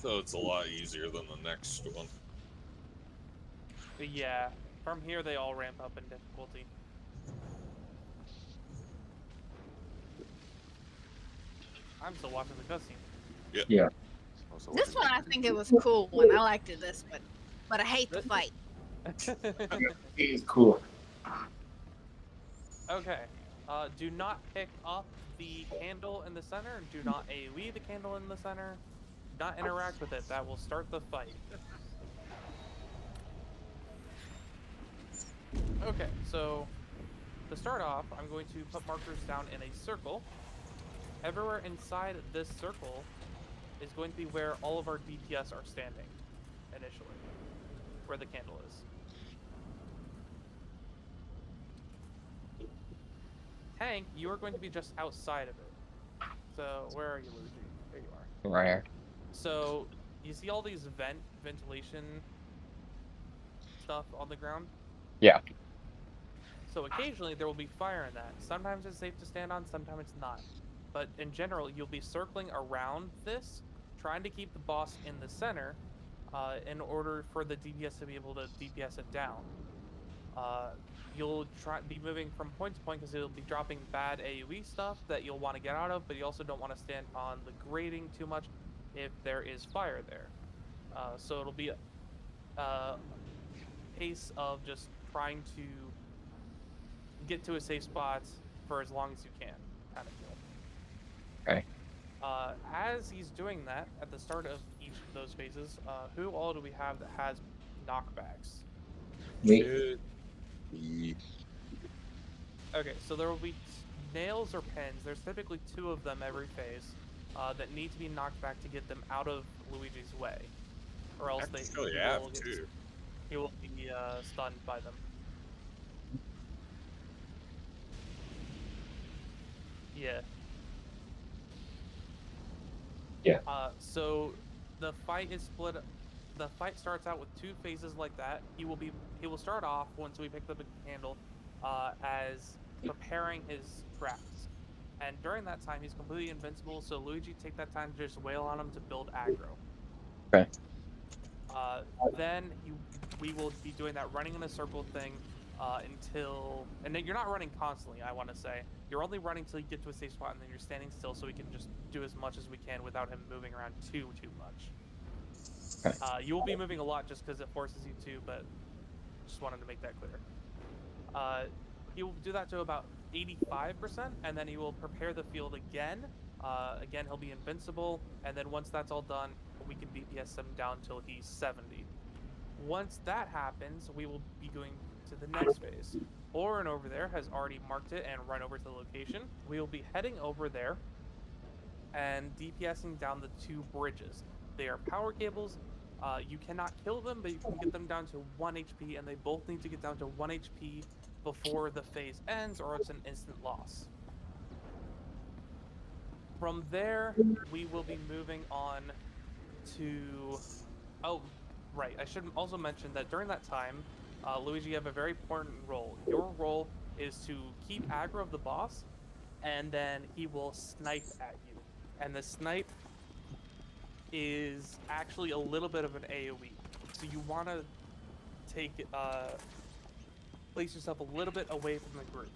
So it's a lot easier than the next one. But yeah, from here they all ramp up in difficulty. I'm still watching the cutscene. Yeah. Yeah. This one, I think it was a cool one. I liked it. This one, but I hate the fight. It's cool. Okay. Do not pick up the candle in the center. Do not AoE the candle in the center. Do not interact with it. That will start the fight. Okay, so to start off, I'm going to put markers down in a circle. Everywhere inside this circle is going to be where all of our DPS are standing initially, where the candle is. Tank, you are going to be just outside of it. So where are you, Luigi? There you are. Right here. So you see all these ventilation stuff on the ground? Yeah. So occasionally there will be fire in that. Sometimes it's safe to stand on, sometimes it's not. But in general, you'll be circling around this, trying to keep the boss in the center, in order for the DPS to be able to DPS it down. You'll be moving from point to point because it'll be dropping bad AoE stuff that you'll want to get out of, but you also don't want to stand on the grating too much if there is fire there. So it'll be a pace of just trying to get to a safe spot for as long as you can, kind of deal. Okay. As he's doing that, at the start of each of those phases, who all do we have that has knockbacks? Me. Okay, so there will be nails or pins. There's typically 2 of them every phase that need to be knocked back to get them out of Luigi's way, or else Actually, he will be stunned by them. Yeah. Yeah. So the fight is split. The fight starts out with 2 phases like that. He will start off once we pick up a candle, as preparing his traps, and during that time he's completely invincible. So Luigi, take that time to just wail on him to build aggro. Okay. Then we will be doing that running in a circle thing until, and then you're not running constantly. I want to say you're only running till you get to a safe spot, and then you're standing still so we can just do as much as we can without him moving around too much. Okay. You will be moving a lot just because it forces you to, but just wanted to make that clear. He will do that to about 85%, and then he will prepare the field again. Again, he'll be invincible, and then once that's all done, we can DPS him down till he's 70. Once that happens, we will be going to the next phase. Oren over there has already marked it and run over to the location. We will be heading over there and DPSing down the 2 bridges. They are power cables. You cannot kill them, but you can get them down to 1 HP, and they both need to get down to 1 HP before the phase ends, or it's an instant loss. From there, we will be moving on to... Oh, right. I should also mention that during that time, Luigi, you have a very important role. Your role is to keep aggro of the boss, and then he will snipe at you. And the snipe is actually a little bit of an AoE. So you want to place yourself a little bit away from the group.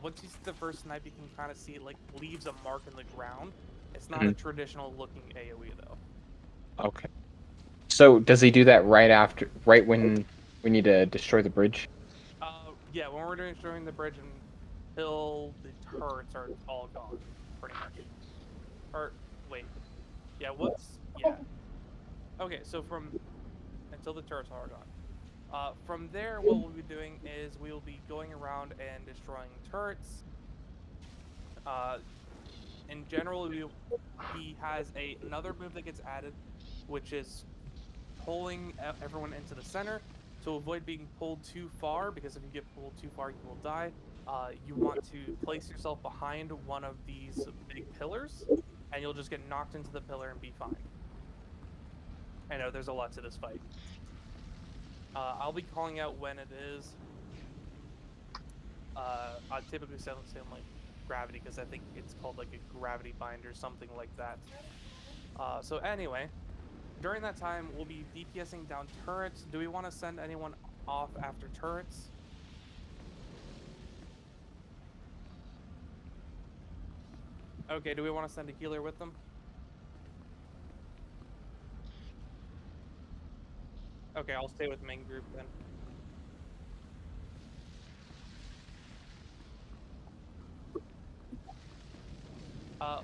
Once you see the first snipe, you can kind of see it like leaves a mark in the ground. It's not a traditional looking AoE though. Okay. So does he do that right when we need to destroy the bridge? Yeah, when we're destroying the bridge until the turrets are all gone, pretty much. Or wait, yeah, Okay, so until the turrets are gone. From there, what we'll be doing is we will be going around and destroying turrets. In general, he has another move that gets added, which is pulling everyone into the center to avoid being pulled too far, because if you get pulled too far, you will die. You want to place yourself behind one of these big pillars, and you'll just get knocked into the pillar and be fine. I know, there's a lot to this fight. I'll be calling out when it is. I typically say like gravity, because I think it's called like a gravity bind or something like that. So anyway, during that time, we'll be DPSing down turrets. Do we want to send anyone off after turrets? Okay, do we want to send a healer with them? Okay, I'll stay with the main group then.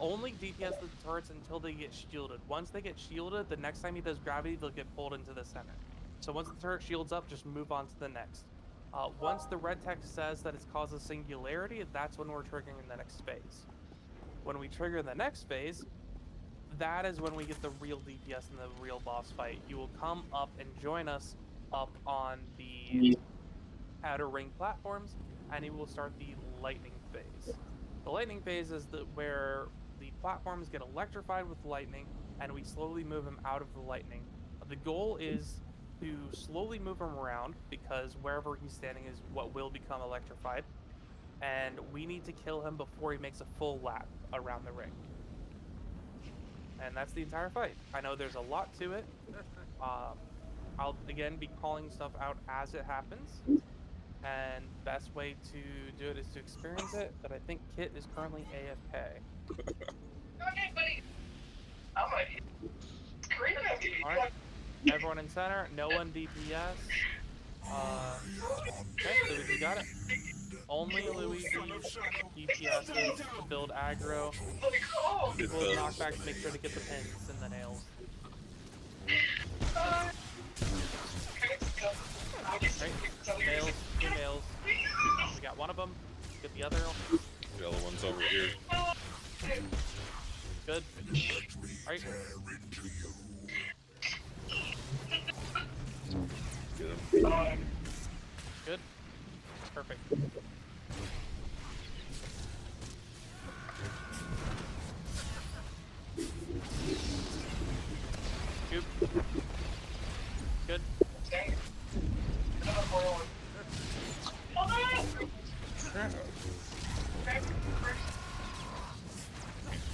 Only DPS the turrets until they get shielded. Once they get shielded, the next time he does gravity, they'll get pulled into the center. So once the turret shields up, just move on to the next. Once the red text says that it's caused a singularity, that's when we're triggering the next phase. When we trigger the next phase, that is when we get the real DPS and the real boss fight. You will come up and join us up on the outer ring platforms, and you will start the lightning phase. The lightning phase is where the platforms get electrified with lightning, and we slowly move him out of the lightning. The goal is to slowly move him around, because wherever he's standing is what will become electrified, and we need to kill him before he makes a full lap around the ring. And that's the entire fight. I know there's a lot to it. I'll again be calling stuff out as it happens. And best way to do it is to experience it, but I think Kit is currently AFK. Okay, buddy. I'm like, screaming at me. Alright. Everyone in center, no one DPS. Okay, Luigi got it. Only Luigi DPSs to build aggro. Like, oh. It People with does. knockbacks make sure to get the pins and the nails. Right? Nails, 2 nails. We got one of them. Get the other. The other one's over here. Good. Alright. Get him. Good. Perfect. Scoop. Good.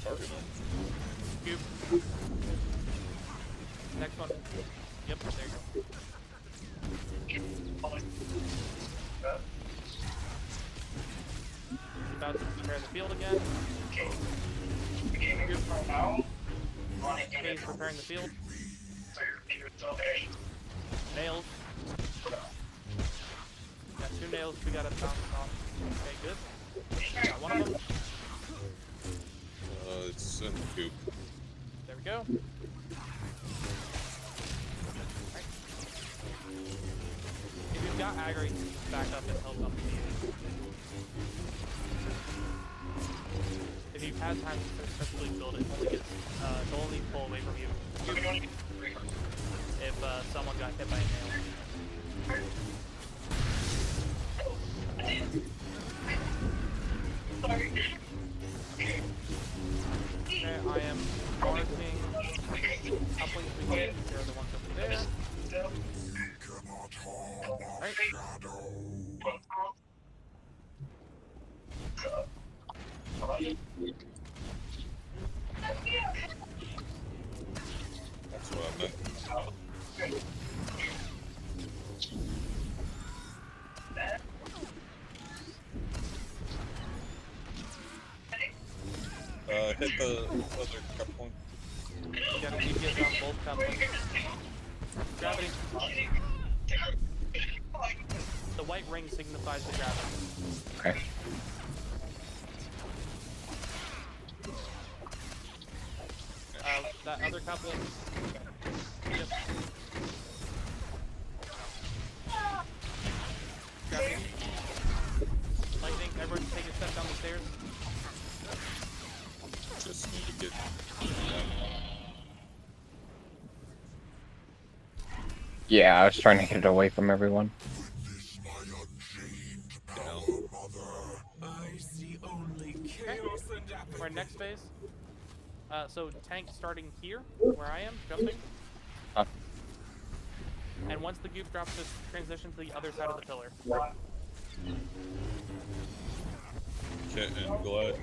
Target him. Scoop. Next one. Yep, there you go. About to prepare the field again. Phase preparing the field. Nails. Got 2 nails we gotta bounce off. Okay, good. Got one of them. It's in the coop. There we go. Right. If you've got aggro, you can just back up and help up to you. If you've had time to successfully build it, it'll only pull away from you. If someone got hit by a nail. Okay, I am marking couplings we get. There are the ones over there. Right. That's what I meant. Hit the other coupling. You got a DPS on both couplings. Gravity. The white ring signifies the gravity. Okay. That other coupling. Yep. Gravity. Lightning. Everyone take a step down the stairs. Just need to get. Yeah, I was trying to get it away from everyone. Down. Okay. We're in next phase. So tank starting here, where I am, jumping. And once the goop drops, just transition to the other side of the pillar. Kit and Glad.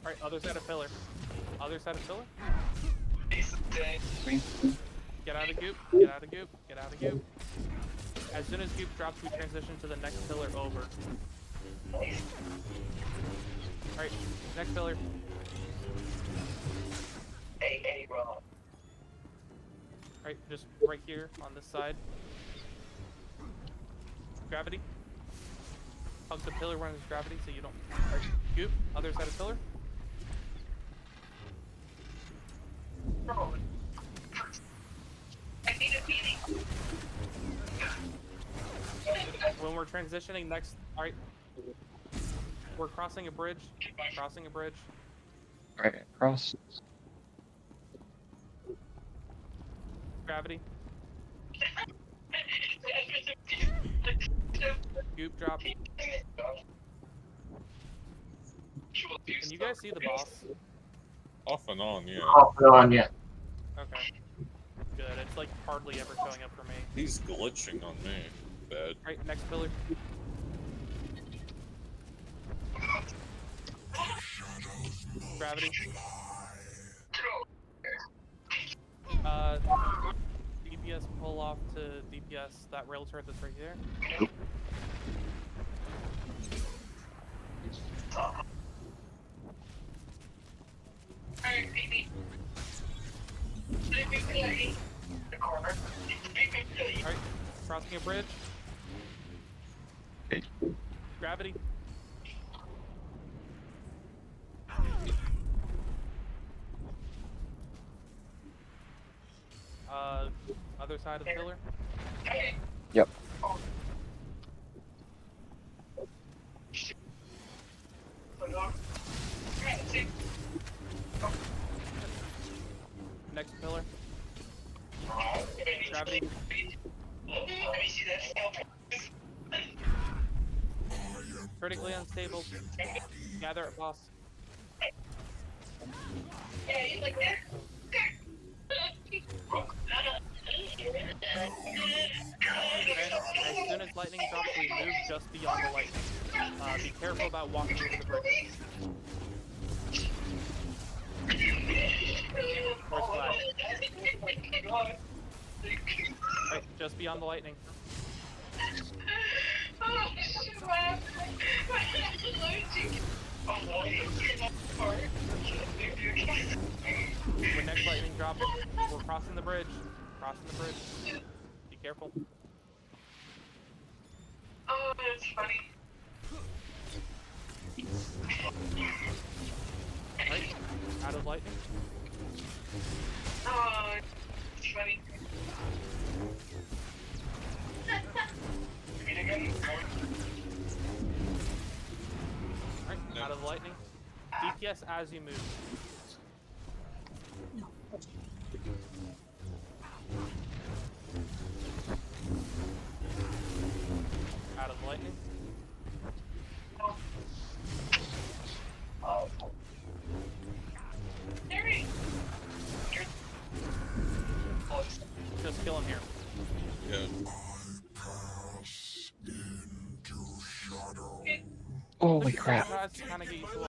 Alright, other side of pillar. Other side of pillar. me. Get out of goop. Get out of goop. Get out of goop. As soon as goop drops, we transition to the next pillar over. Alright, next pillar. Hey, bro. Alright, just right here on this side. Gravity. Hug the pillar when there's gravity so you don't. Alright, goop. Other side of pillar. Bro. I need a meeting. When we're transitioning next. Alright. We're crossing a bridge. Crossing a bridge. Right across. Gravity. Goop drop. Can you guys see the boss? Off and on, yeah. Off and on, yeah. Okay. Good. It's like hardly ever showing up for me. He's glitching on me. Bad. Alright, next pillar. Gravity. DPS pull off to DPS that rail turret that's right there. Alright, baby. The corner. Alright, crossing a bridge. Okay. Gravity. Other side of the pillar. Yep. Next pillar. Gravity. Critically unstable. Gather at boss. Yeah, you like that? Okay. As soon as lightning drops, we move just beyond the lightning. Be careful about walking over the bridge. Where's flag? Right, just beyond the lightning. Oh, shit, what happened? When next lightning drops, we're crossing the bridge. Crossing the bridge. Be careful. Oh, that's funny. Right, out of lightning. Oh, it's funny. Right, out of lightning. DPS as you move. Out of lightning. Just kill him here. Yeah. Holy crap. Tries to kind of get you to